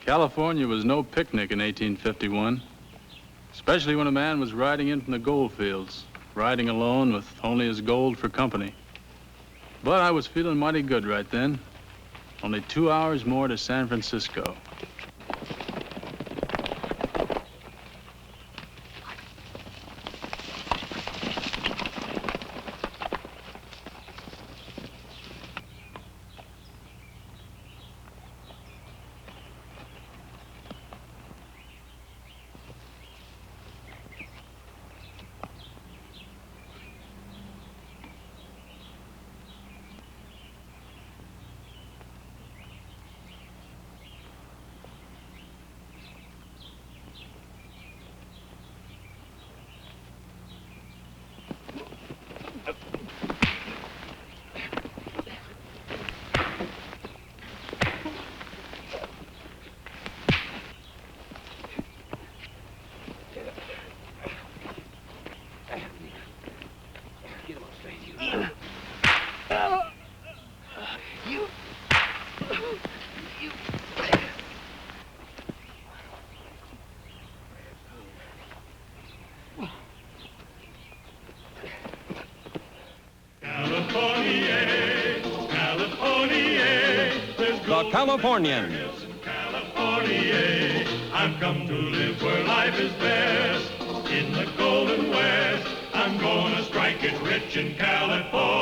California was no picnic in 1851, especially when a man was riding in from the gold fields, riding alone with only his gold for company. But I was feeling mighty good right then. Only 2 hours more to San Francisco. The Californians. California, I've come to live where life is best. In the Golden West, I'm gonna strike it rich in California. California.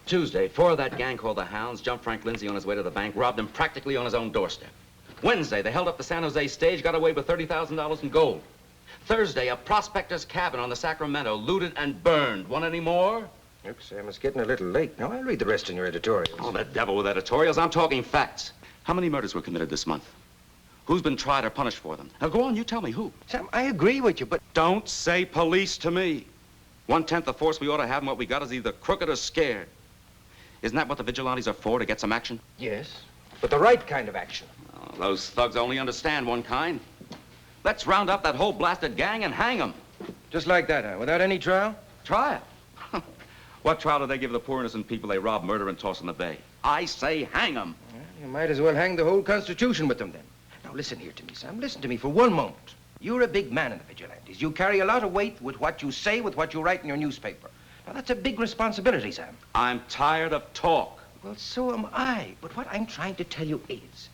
Tuesday, 4 of that gang called the Hounds jumped Frank Lindsay on his way to the bank, robbed him practically on his own doorstep. Wednesday, they held up the San Jose stage, got away with $30,000 in gold. Thursday, a prospector's cabin on the Sacramento, looted and burned. Want any more? Oops, Sam, it's getting a little late. Now, I'll read the rest in your editorials. Oh, the devil with editorials. I'm talking facts. How many murders were committed this month? Who's been tried or punished for them? Now, go on, you tell me who. Sam, I agree with you, but... Don't say police to me. 1/10 the force we ought to have, and what we got is either crooked or scared. Isn't that what the vigilantes are for, to get some action? Yes, but the right kind of action. Oh, those thugs only understand one kind. Let's round up that whole blasted gang and hang them. Just like that, huh? Without any trial? Trial? What trial do they give the poor innocent people they rob, murder, and toss in the bay? I say hang them. Well, you might as well hang the whole Constitution with them, then. Now, listen here to me, Sam. Listen to me for one moment. You're a big man in the vigilantes. You carry a lot of weight with what you say, with what you write in your newspaper. Now, that's a big responsibility, Sam. I'm tired of talk. Well, so am I. But what I'm trying to tell you is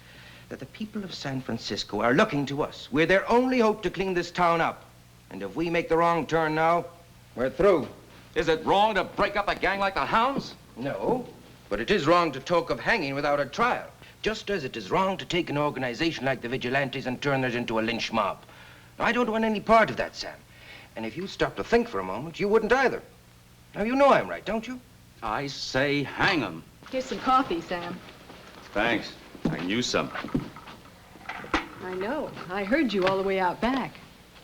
that the people of San Francisco are looking to us. We're their only hope to clean this town up. And if we make the wrong turn now, we're through. Is it wrong to break up a gang like the Hounds? No, but it is wrong to talk of hanging without a trial. Just as it is wrong to take an organization like the Vigilantes and turn it into a lynch mob. Now, I don't want any part of that, Sam. And if you stop to think for a moment, you wouldn't either. Now, you know I'm right, don't you? I say hang them. Here's some coffee, Sam. Thanks. I knew some. I know. I heard you all the way out back.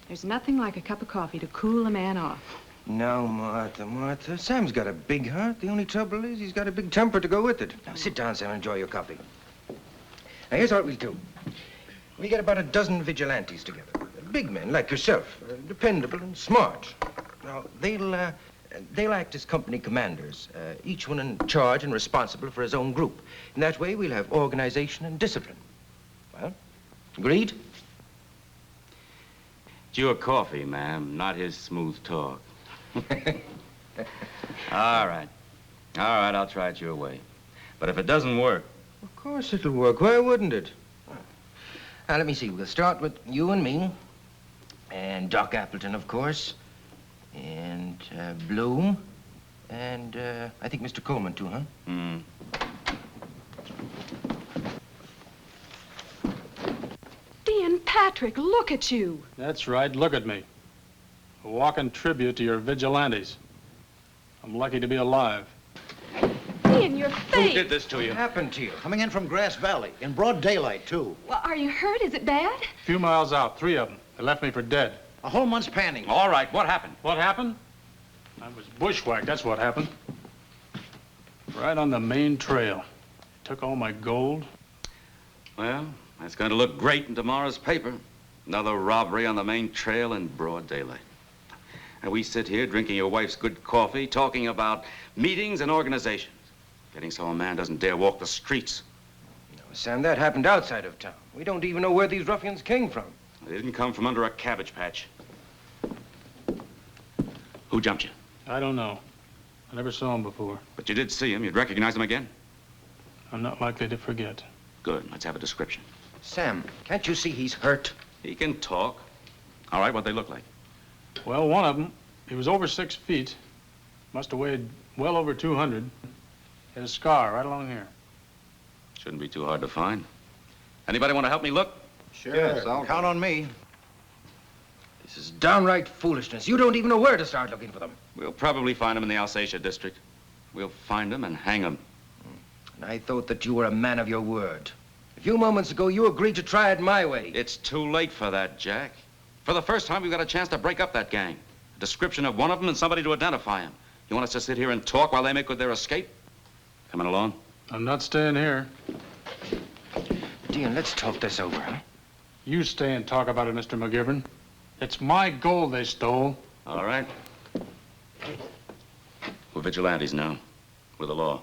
There's nothing like a cup of coffee to cool a man off. No, Martha. Sam's got a big heart. The only trouble is he's got a big temper to go with it. Now, sit down, Sam, and enjoy your coffee. Now, here's what we'll do. We get about a dozen vigilantes together. Big men like yourself, dependable and smart. Now, they'll act as company commanders, each one in charge and responsible for his own group. In that way, we'll have organization and discipline. Well, agreed? It's your coffee, ma'am, not his smooth talk. All right, I'll try it your way. But if it doesn't work... Of course it'll work. Why wouldn't it? Now, let me see. We'll start with you and me. And Doc Appleton, of course. And Bloom. And I think Mr. Coleman, too, huh? Dion Patrick, look at you. That's right, look at me. A walking tribute to your vigilantes. I'm lucky to be alive. In your face! Who did this to you? What happened to you? Coming in from Grass Valley, in broad daylight, too. Well, are you hurt? Is it bad? A few miles out, 3 of them. They left me for dead. A whole month's panning. All right, what happened? What happened? I was bushwhacked, that's what happened. Right on the main trail. Took all my gold. Well, that's going to look great in tomorrow's paper. Another robbery on the main trail in broad daylight. And we sit here drinking your wife's good coffee, talking about meetings and organizations. Getting so a man doesn't dare walk the streets. No, Sam, that happened outside of town. We don't even know where these ruffians came from. They didn't come from under a cabbage patch. Who jumped you? I don't know. I never saw him before. But you did see him. You'd recognize him again? I'm not likely to forget. Good. Let's have a description. Sam, can't you see he's hurt? He can talk. All right, what'd they look like? Well, one of them, he was over 6 feet. Must have weighed well over 200. Had a scar right along here. Shouldn't be too hard to find. Anybody want to help me look? Sure, yes, count on me. This is downright foolishness. You don't even know where to start looking for them. We'll probably find him in the Alsatia district. We'll find him and hang him. And I thought that you were a man of your word. A few moments ago, you agreed to try it my way. It's too late for that, Jack. For the first time, we've got a chance to break up that gang. A description of one of them and somebody to identify him. You want us to sit here and talk while they make good their escape? Coming along? I'm not staying here. Dion, let's talk this over, huh? You stay and talk about it, Mr. McGivern. It's my gold they stole. All right. We're vigilantes now. We're the law.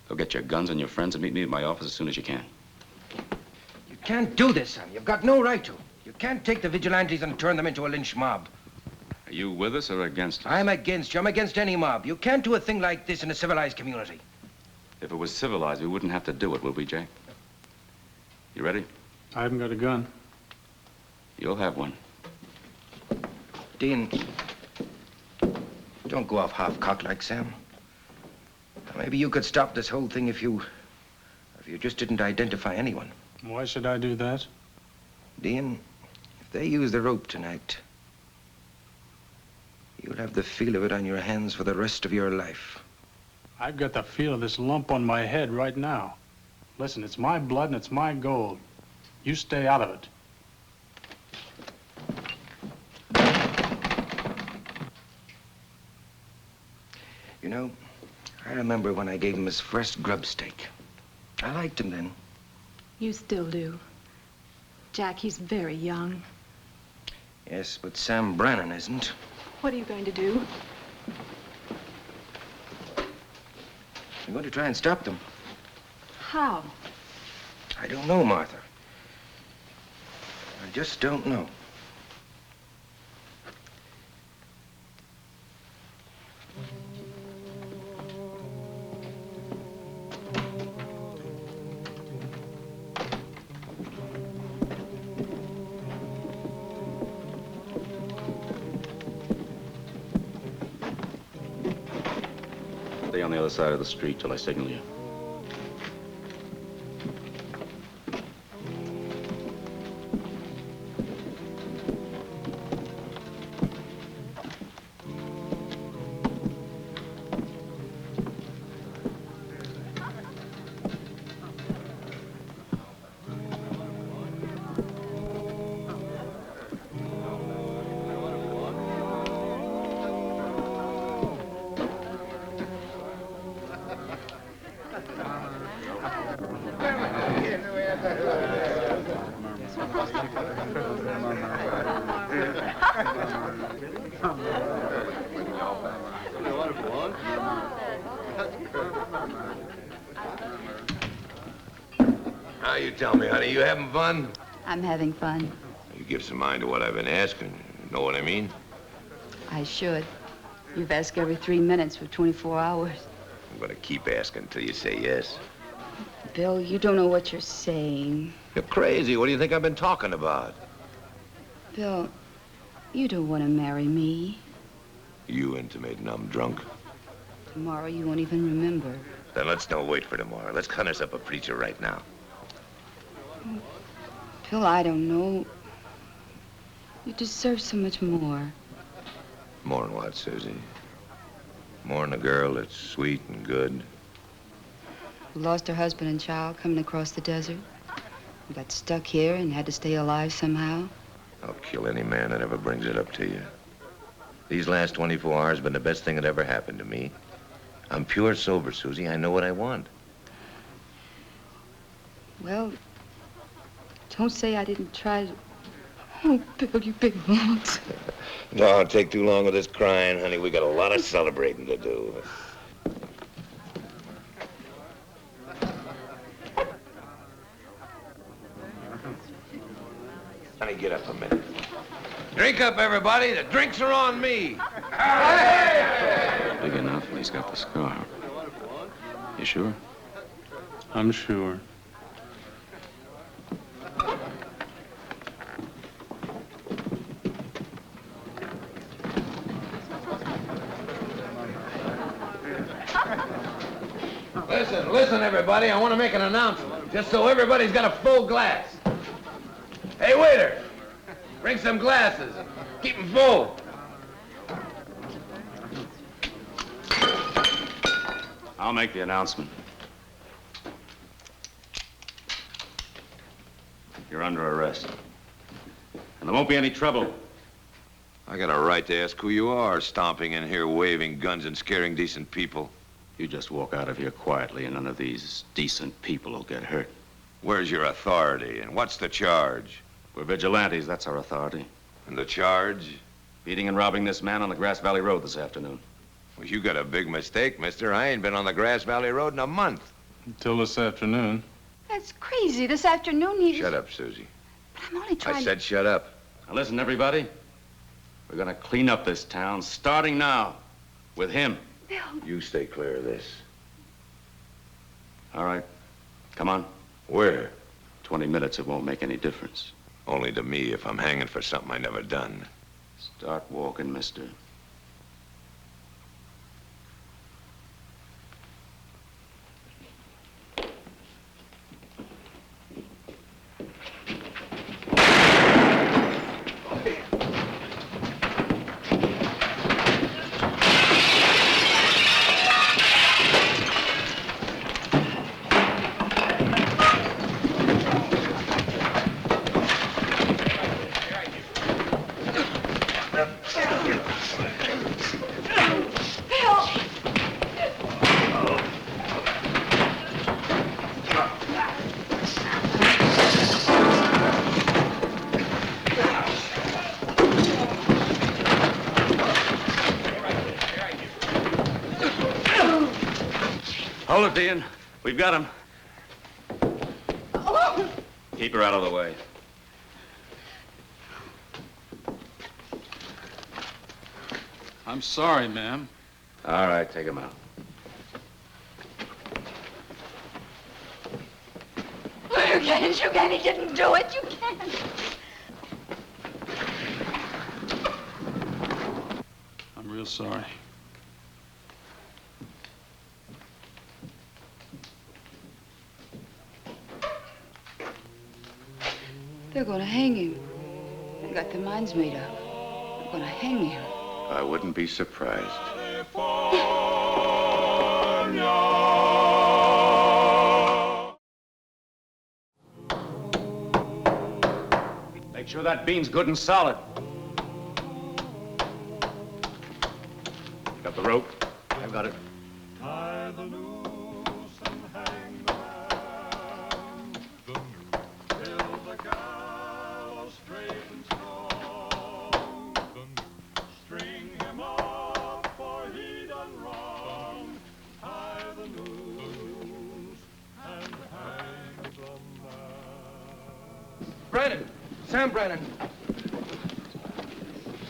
Go get your guns and your friends and meet me at my office as soon as you can. You can't do this, Sam. You've got no right to. You can't take the vigilantes and turn them into a lynch mob. Are you with us or against us? I'm against you. I'm against any mob. You can't do a thing like this in a civilized community. If it was civilized, we wouldn't have to do it, will we, Jack? You ready? I haven't got a gun. You'll have one. Dean, don't go off half-cocked like Sam. Maybe you could stop this whole thing if you just didn't identify anyone. Why should I do that? Dean, if they use the rope tonight, you'll have the feel of it on your hands for the rest of your life. I've got the feel of this lump on my head right now. Listen, it's my blood and it's my gold. You stay out of it. You know, I remember when I gave him his first grub steak. I liked him then. You still do. Jack, he's very young. Yes, but Sam Brannan isn't. What are you going to do? I'm going to try and stop them. How? I don't know, Martha. I just don't know. Stay on the other side of the street till I signal you. Now you tell me, honey, you having fun? I'm having fun. You give some mind to what I've been asking. Know what I mean? I should. You've asked every 3 minutes for 24 hours. I'm gonna keep asking until you say yes. Bill, you don't know what you're saying. You're crazy. What do you think I've been talking about? Bill, you don't want to marry me. You intimating I'm drunk. Tomorrow you won't even remember. Then let's don't wait for tomorrow. Let's cut us up a preacher right now. Bill, I don't know. You deserve so much more. More than what, Susie? Mourn a girl that's sweet and good. Who lost her husband and child coming across the desert. Who got stuck here and had to stay alive somehow. I'll kill any man that ever brings it up to you. These last 24 hours have been the best thing that ever happened to me. I'm pure sober, Susie. I know what I want. Well, don't say I didn't try to... Oh, Bill, you big lumps. Don't take too long with this crying, honey. We got a lot of celebrating to do. Honey, get up a minute. Drink up, everybody. The drinks are on me. Big enough, and he's got the scar. You sure? I'm sure. Listen, everybody. I want to make an announcement, just so everybody's got a full glass. Hey, waiter, bring some glasses and keep them full. I'll make the announcement. You're under arrest. And there won't be any trouble. I got a right to ask who you are, stomping in here, waving guns and scaring decent people. You just walk out of here quietly and none of these decent people will get hurt. Where's your authority, and what's the charge? We're vigilantes, that's our authority. And the charge? Beating and robbing this man on the Grass Valley Road this afternoon. Well, you got a big mistake, mister. I ain't been on the Grass Valley Road in a month. Until this afternoon. That's crazy. This afternoon he... Shut up, Susie. But I'm only trying I said shut up. Now listen, everybody. We're gonna clean up this town, starting now, with him. Bill. You stay clear of this. All right, come on. Where? 20 minutes, it won't make any difference. Only to me if I'm hanging for something I never done. Start walking, mister. Hold it, Dion. We've got him. Oh. Keep her out of the way. I'm sorry, ma'am. All right, take him out. You can't. You can't. He didn't do it. You can't. I'm real sorry. They're gonna hang him. They got their minds made up. They're gonna hang him. I wouldn't be surprised. Make sure that beam's good and solid. Got the rope? I've got it. Tie the noose and hang the man. Till the gallows straight and strong. String him up, for he done wrong. Tie the noose and hang the man. Brannon! Sam Brannon!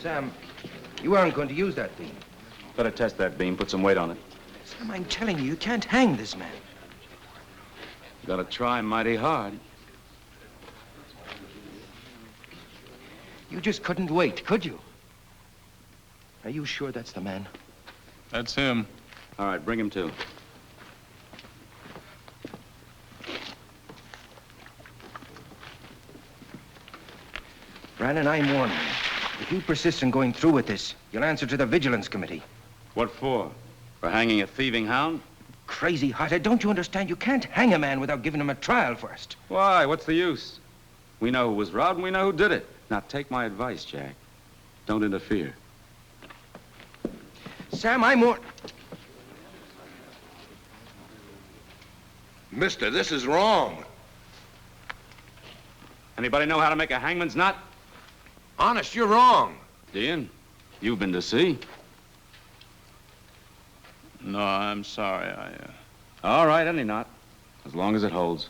Sam, you aren't going to use that beam. Better test that beam, put some weight on it. Sam, I'm telling you, you can't hang this man. Gotta try mighty hard. You just couldn't wait, could you? Are you sure that's the man? That's him. All right, bring him to. Brannon, I'm warning you. If you persist in going through with this, you'll answer to the Vigilance Committee. What for? For hanging a thieving hound? Crazy-hearted, don't you understand? You can't hang a man without giving him a trial first. Why? What's the use? We know who was robbed and we know who did it. Now, take my advice, Jack. Don't interfere. Sam, I'm more... Mister, this is wrong. Anybody know how to make a hangman's knot? Honest, you're wrong. Dion, you've been to sea. No, I'm sorry. All right, any knot, as long as it holds.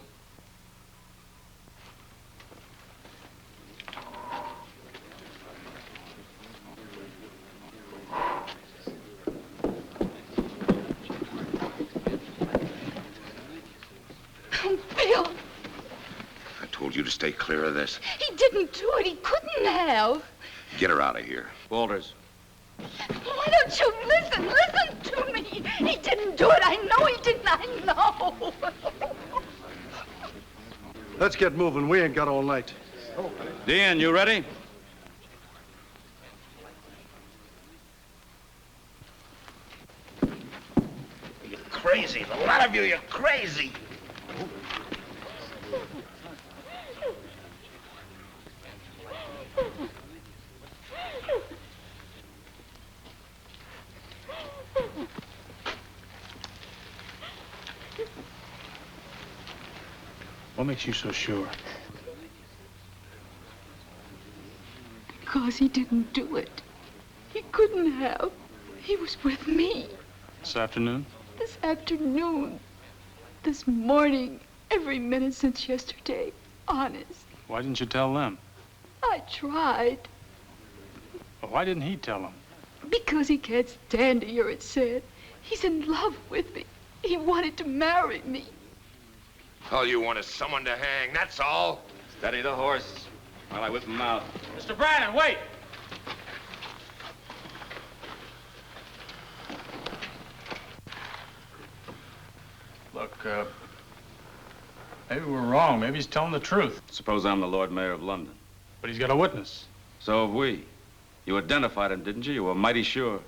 Bill, I told you to stay clear of this. he didn't do it. He couldn't have. Get her out of here. Walters. Why don't you listen? Listen to me. He didn't do it. I know he didn't. I know. Let's get moving. We ain't got all night. Dion, you ready? You're crazy. A lot of you, you're crazy. What makes you so sure? Because he didn't do it. He couldn't have. He was with me This afternoon? this afternoon, this morning, every minute since yesterday. Honest. Why didn't you tell them? I tried. Well, why didn't he tell them? Because he can't stand to hear it said. He's in love with me. He wanted to marry me. All you want is someone to hang, that's all. Steady the horse while I whip him out. Mr. Brannon, wait! Look, maybe we're wrong. Maybe he's telling the truth. Suppose I'm the Lord Mayor of London. But he's got a witness. So have we. You identified him, didn't you? You were mighty sure.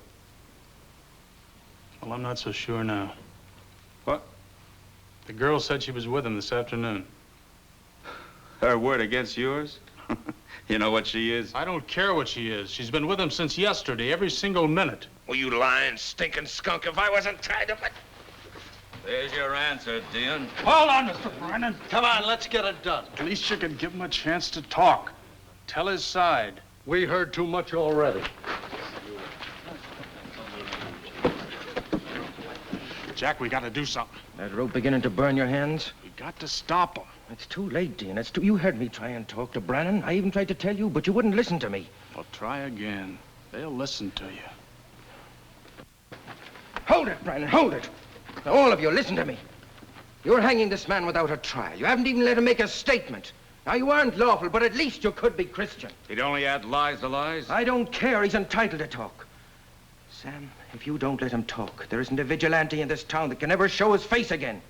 Well, I'm not so sure now. What? The girl said she was with him this afternoon. Her word against yours? You know what she is? I don't care what she is. She's been with him since yesterday, every single minute. Well, you lying, stinking skunk, if I wasn't tied up, There's your answer, Dion. Hold on, Mr. Brannon. Come on, let's get it done. At least you could give him a chance to talk. Tell his side. We heard too much already. Jack, we got to do something. That rope beginning to burn your hands? We got to stop him. It's too late, Dean. It's too... You heard me try and talk to Brannon. I even tried to tell you, but you wouldn't listen to me. Well, try again. They'll listen to you. Hold it, Brannon, hold it. Now, all of you, listen to me. You're hanging this man without a trial. You haven't even let him make a statement. Now, you aren't lawful, but at least you could be Christian. He'd only add lies to lies? I don't care. He's entitled to talk. Sam, if you don't let him talk, there isn't a vigilante in this town that can ever show his face again.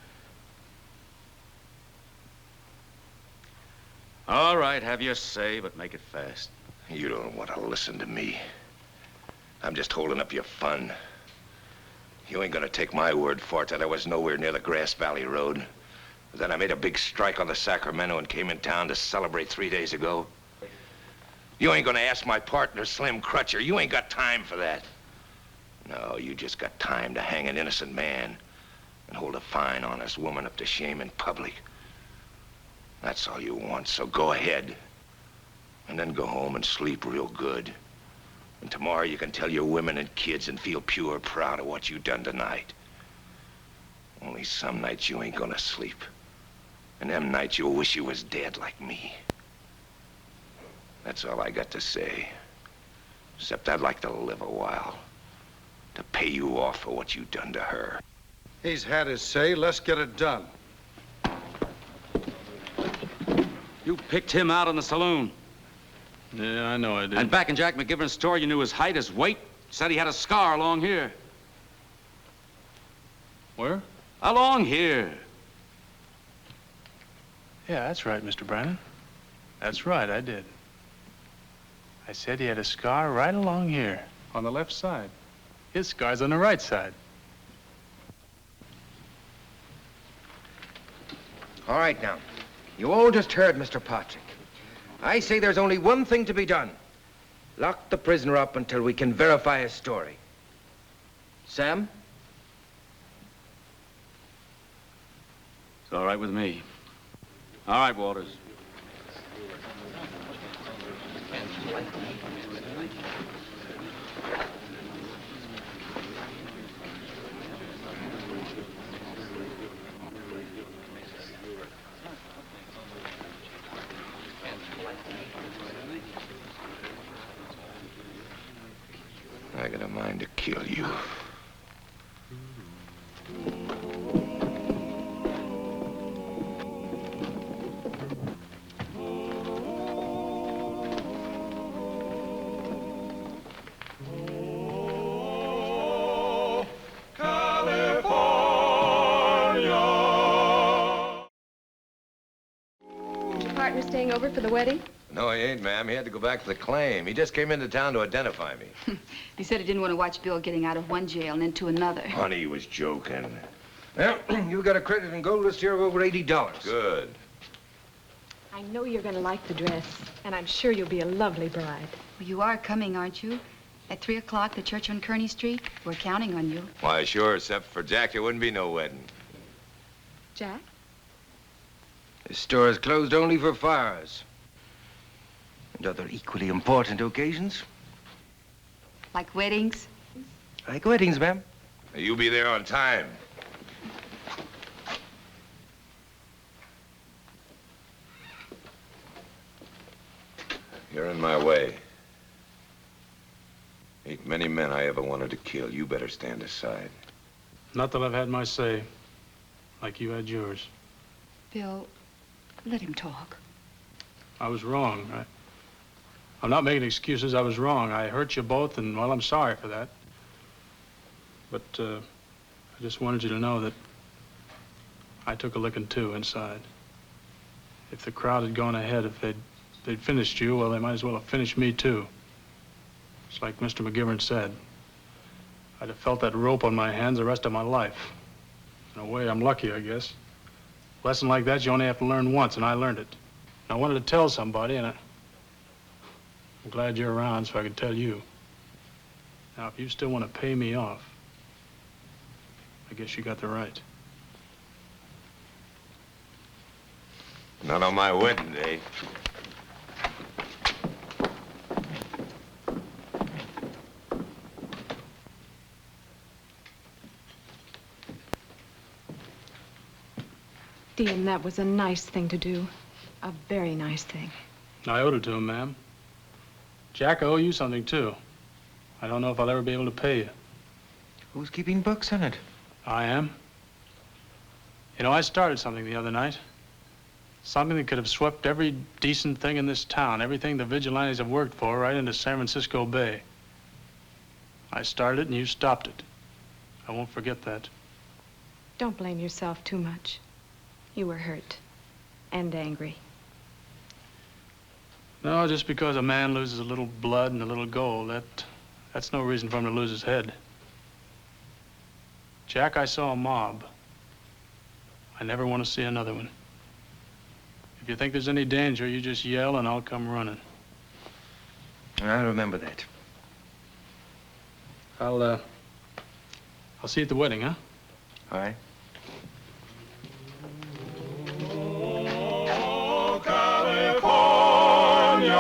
All right, have your say, but make it fast. You don't want to listen to me. I'm just holding up your fun. You ain't gonna take my word for it that I was nowhere near the Grass Valley Road. Then I made a big strike on the Sacramento and came in town to celebrate 3 days ago. You ain't gonna ask my partner, Slim Crutcher. You ain't got time for that. No, you just got time to hang an innocent man and hold a fine, honest woman up to shame in public. That's all you want, so go ahead. And then go home and sleep real good. And tomorrow you can tell your women and kids and feel pure proud of what you done tonight. Only some nights you ain't gonna sleep. And them nights you'll wish you was dead like me. That's all I got to say. Except I'd like to live a while. To pay you off for what you done to her. He's had his say. Let's get it done. You picked him out in the saloon. Yeah, I know I did. And back in Jack McGivern's store, you knew his height, his weight. Said he had a scar along here. Where? Along here. Yeah, that's right, Mr. Brannon. That's right, I did. I said he had a scar right along here, on the left side. His scar's on the right side. All right, now. You all just heard Mr. Patrick. I say there's only one thing to be done. Lock the prisoner up until we can verify his story. Sam? It's all right with me. All right, Walters. I got a mind to kill you. Partner staying over for the wedding? No, he ain't, ma'am. He had to go back for the claim. He just came into town to identify me. He said he didn't want to watch Bill getting out of one jail and into another. Honey, he was joking. Well, you got a credit in gold this year of over $80. Good. I know you're going to like the dress, and I'm sure you'll be a lovely bride. Well, you are coming, aren't you? At 3 o'clock, the church on Kearney Street. We're counting on you. Why, sure, except for Jack, there wouldn't be no wedding. Jack? The store is closed only for fires. And other equally important occasions. Like weddings? Like weddings, ma'am. You'll be there on time. You're in my way. Ain't many men I ever wanted to kill. You better stand aside. Not that I've had my say, like you had yours. Bill, let him talk. I was wrong. I'm not making excuses. I was wrong. I hurt you both, and, well, I'm sorry for that. But I just wanted you to know that I took a licking, too, inside. If the crowd had gone ahead, if they'd finished you, well, they might as well have finished me, too. It's like Mr. McGivern said. I'd have felt that rope on my hands the rest of my life. In a way, I'm lucky, I guess. A lesson like that, you only have to learn once, and I learned it. And I wanted to tell somebody, and I'm glad you're around so I can tell you. Now, if you still want to pay me off, I guess you got the right. Not on my wedding day. Dion, that was a nice thing to do. A very nice thing. I owed it to him, ma'am. Jack, I owe you something, too. I don't know if I'll ever be able to pay you. Who's keeping books on it? I am. You know, I started something the other night. Something that could have swept every decent thing in this town, everything the vigilantes have worked for, right into San Francisco Bay. I started it and you stopped it. I won't forget that. Don't blame yourself too much. You were hurt and angry. No, just because a man loses a little blood and a little gold, that's no reason for him to lose his head. Jack, I saw a mob. I never want to see another one. If you think there's any danger, you just yell and I'll come running. I'll remember that. I'll see you at the wedding, huh? All right. California.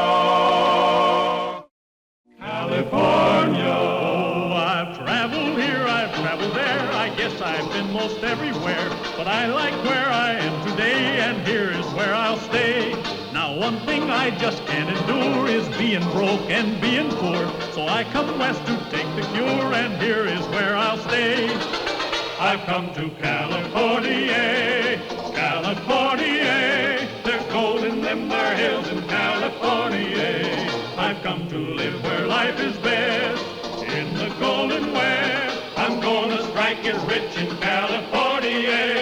Oh, I've traveled here, I've traveled there. I guess I've been most everywhere. But I like where I am today, and here is where I'll stay. Now, one thing I just can't endure is being broke and being poor. So I come west to take the cure, and here is where I'll stay. I've come to California, California. There's gold in them there hills in California. I've come to live where life is best, in the Golden West. I'm gonna strike it rich in California.